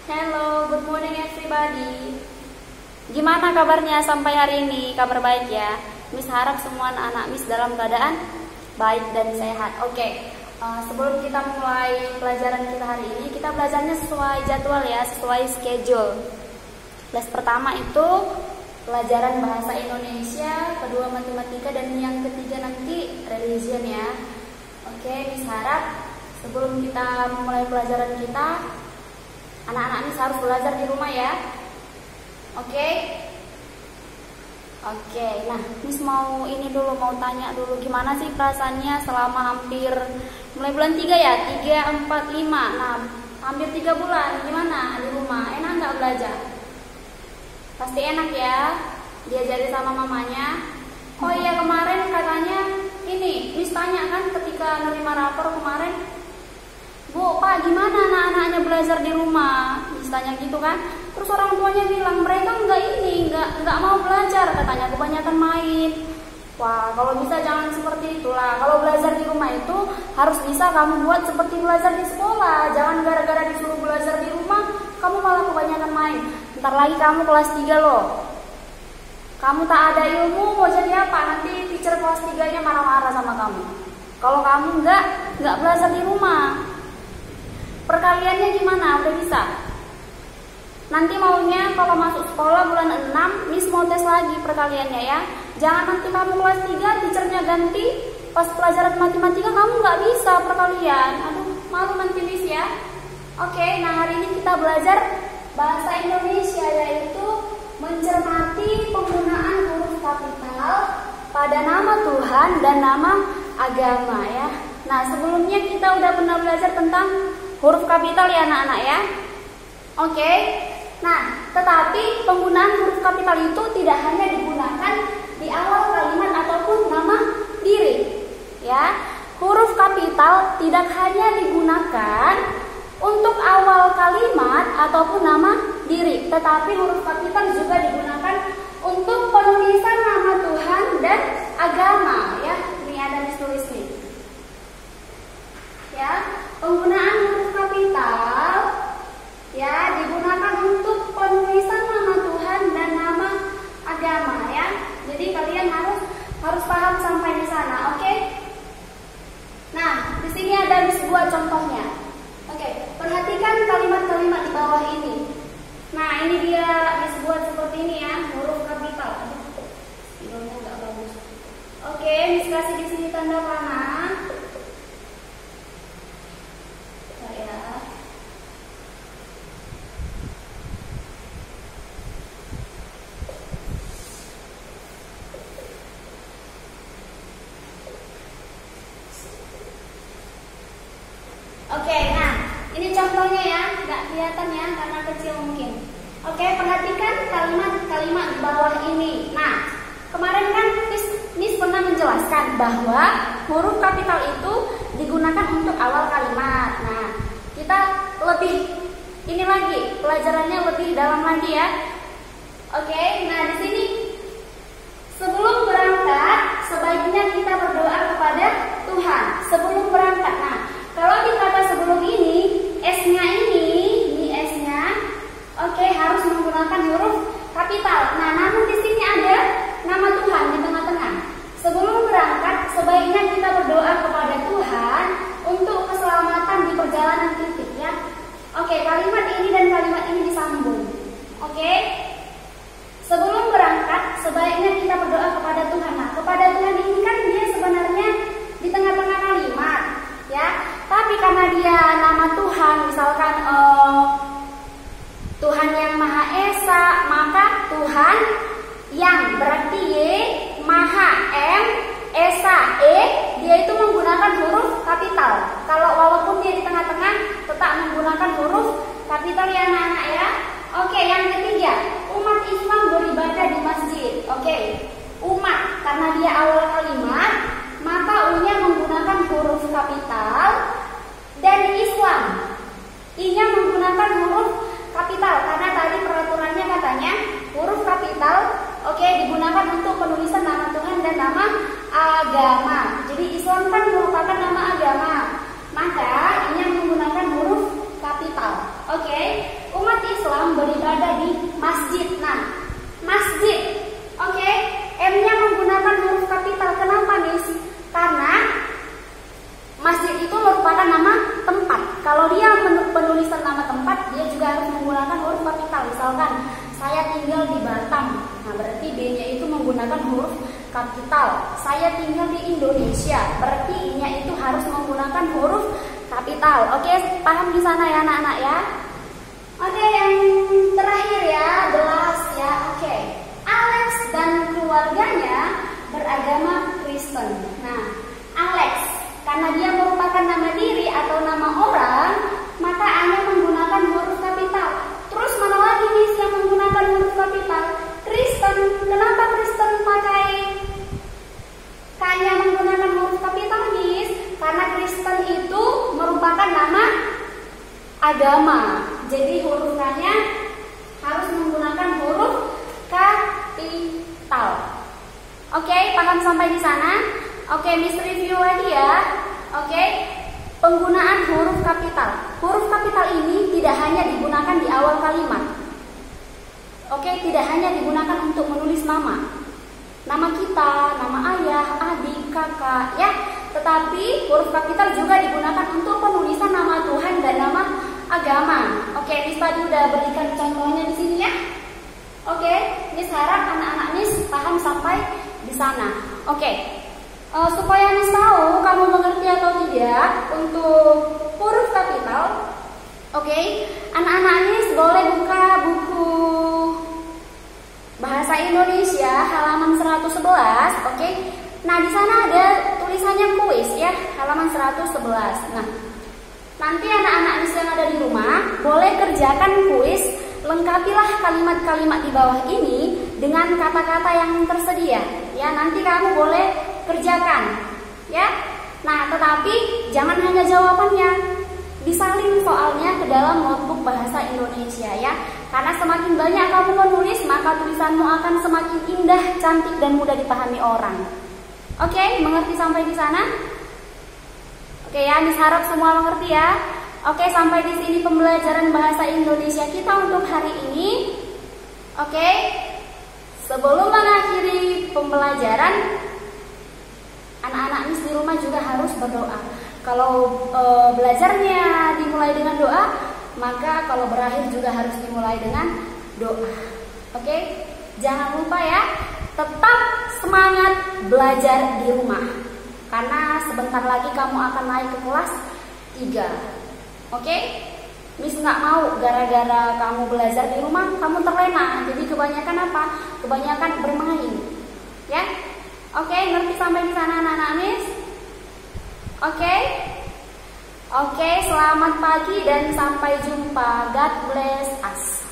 Hello, good morning everybody. Gimana kabarnya sampai hari ini? Kabar baik ya? Miss harap semua anak-anak Miss dalam keadaan baik dan sehat. Oke, sebelum kita mulai pelajaran kita hari ini, kita belajarnya sesuai jadwal ya, sesuai schedule. Les pertama itu pelajaran bahasa Indonesia, kedua matematika, dan yang ketiga nanti religion ya. Oke, Miss harap sebelum kita memulai pelajaran kita, anak-anak Miss harus belajar di rumah ya. Oke. Nah Miss mau tanya dulu, gimana sih perasaannya selama hampir mulai bulan 3 ya, 3, 4, 5. Nah, hampir 3 bulan gimana di rumah? Enak nggak belajar? Pasti enak ya, diajari sama mamanya. Oh iya, kemarin katanya ini Miss tanya kan ketika menerima rapor kemarin, Bu, Pak, gimana anak-anaknya belajar di rumah? Miss tanya gitu kan. Terus orang tuanya bilang mereka nggak mau belajar, katanya kebanyakan main. Wah, kalau bisa jangan seperti itulah. Kalau belajar di rumah itu harus bisa kamu buat seperti belajar di sekolah. Jangan gara-gara disuruh belajar di rumah, kamu malah kebanyakan main. Ntar lagi kamu kelas 3 loh. Kamu tak ada ilmu, mau jadi apa? Nanti teacher kelas 3-nya marah-marah sama kamu. Kalau kamu nggak belajar di rumah. Perkaliannya gimana? Udah bisa? Nanti maunya kalau masuk sekolah bulan 6, Miss mau tes lagi perkaliannya ya. Jangan nanti kamu kelas 3, teachernya ganti, pas pelajaran matematika kamu nggak bisa perkalian. Aduh, malu nanti Miss ya. Oke, nah hari ini kita belajar bahasa Indonesia, yaitu mencermati penggunaan huruf kapital pada nama Tuhan dan nama agama ya. Nah, sebelumnya kita udah pernah belajar tentang huruf kapital ya anak-anak ya. Oke. Nah, tetapi penggunaan huruf kapital itu tidak hanya digunakan di awal kalimat ataupun nama diri. Ya, huruf kapital tidak hanya digunakan untuk awal kalimat ataupun nama diri, tetapi huruf kapital juga digunakan untuk penulisan nama Tuhan dan agama. Ya, ini ada ditulis nih. Ya, penggunaan huruf kapital ya digunakan untuk penulisan nama Tuhan dan nama agama ya. Jadi kalian harus paham sampai di sana, oke? Nah, di sini ada sebuah contohnya. Oke, perhatikan kalimat-kalimat di bawah ini. Nah, ini dia disebut seperti ini ya, huruf kapital. Hidungnya nggak bagus. Oke, Miss kasih di sini tanda panah. Oke, nah ini contohnya ya, nggak kelihatan ya karena kecil mungkin. Oke, perhatikan kalimat-kalimat di bawah ini. Nah, kemarin kan Miss pernah menjelaskan bahwa huruf kapital itu digunakan untuk awal kalimat. Nah, kita lebih ini lagi, pelajarannya lebih dalam lagi ya. Oke, nah di sini sebelum berangkat sebaiknya kita berdoa kepada Tuhan sebelum berangkat. Nah, kalau di kata sebelum ini, S-nya ini S-nya, oke, harus menggunakan huruf kapital. Nah, namun di sini ada nama Tuhan di tengah-tengah. Sebelum berangkat, sebaiknya kita berdoa kepada Tuhan untuk keselamatan di perjalanan titik ya. Oke, kalimat ini dan kalimat ini disambung. Oke, sebelum berangkat, sebaiknya kita berdoa kepada Tuhan. Nah, kepada Tuhan ini kan dia sebenarnya di tengah-tengah kalimat, ya. Tapi karena dia nama Tuhan, misalkan Tuhan yang Maha Esa, maka Tuhan yang berarti Y, Maha M, Esa E, dia itu menggunakan huruf kapital. Kalau walaupun dia di tengah-tengah, tetap menggunakan huruf kapital ya anak-anak ya. Oke, yang ketiga, umat Islam beribadah di masjid. Oke, umat karena dia awal kalimat, maka U-nya menggunakan huruf kapital, dan Islam I-nya menggunakan huruf kapital karena tadi peraturannya katanya huruf kapital digunakan untuk penulisan nama Tuhan dan nama agama. Jadi Islam kan merupakan nama agama, maka I-nya menggunakan huruf kapital. Umat kalau dia penulisan nama tempat, dia juga harus menggunakan huruf kapital. Misalkan saya tinggal di Batam, nah berarti B-nya itu menggunakan huruf kapital. Saya tinggal di Indonesia, berarti I-nya itu harus menggunakan huruf kapital. Oke, paham di sana ya anak-anak ya? Oke, yang terakhir ya, the last ya. Oke, Alex dan keluarganya beragama Kristen. Nah, Alex karena dia merupakan nama diri atau nama orang, maka A-nya menggunakan huruf kapital. Terus mana lagi nih yang menggunakan huruf kapital? Kristen. Kenapa Kristen pakai K-nya menggunakan huruf kapital, Miss? Karena Kristen itu merupakan nama agama. Jadi huruf K-nya harus menggunakan huruf kapital. Oke, paham sampai di sana? Oke, Miss review lagi ya. Oke, penggunaan huruf kapital. Huruf kapital ini tidak hanya digunakan di awal kalimat. Oke, tidak hanya digunakan untuk menulis nama kita, nama ayah, adik, kakak, ya. Tetapi huruf kapital juga digunakan untuk penulisan nama Tuhan dan nama agama. Oke, Miss tadi udah berikan contohnya di sini ya. Oke, Miss harap anak-anak Miss paham sampai di sana. Oke. Supaya Miss tahu kamu mengerti atau tidak untuk huruf kapital, oke, anak-anak Miss boleh buka buku Bahasa Indonesia halaman 111, oke. Nah, di sana ada tulisannya kuis ya, halaman 111. Nah, nanti anak-anak Miss yang ada di rumah boleh kerjakan kuis, lengkapilah kalimat-kalimat di bawah ini dengan kata-kata yang tersedia. Ya, nanti kamu boleh kerjakan, ya. Nah, tetapi jangan hanya jawabannya, disalin soalnya ke dalam notebook Bahasa Indonesia ya. Karena semakin banyak kamu menulis, maka tulisanmu akan semakin indah, cantik dan mudah dipahami orang. Oke, mengerti sampai di sana? Oke ya, Miss harap semua mengerti ya. Oke, sampai di sini pembelajaran Bahasa Indonesia kita untuk hari ini. Oke. Sebelum mengakhiri pembelajaran, anak-anak Miss di rumah juga harus berdoa. Kalau belajarnya dimulai dengan doa, maka kalau berakhir juga harus dimulai dengan doa. Oke? Jangan lupa ya, tetap semangat belajar di rumah. Karena sebentar lagi kamu akan naik ke kelas 3. Oke? Miss nggak mau gara-gara kamu belajar di rumah kamu terlena. Jadi kebanyakan apa? Kebanyakan bermain. Ya? Oke, ngerti sampai di sana anak-anak Miss? Oke? Oke, selamat pagi dan sampai jumpa. God bless us.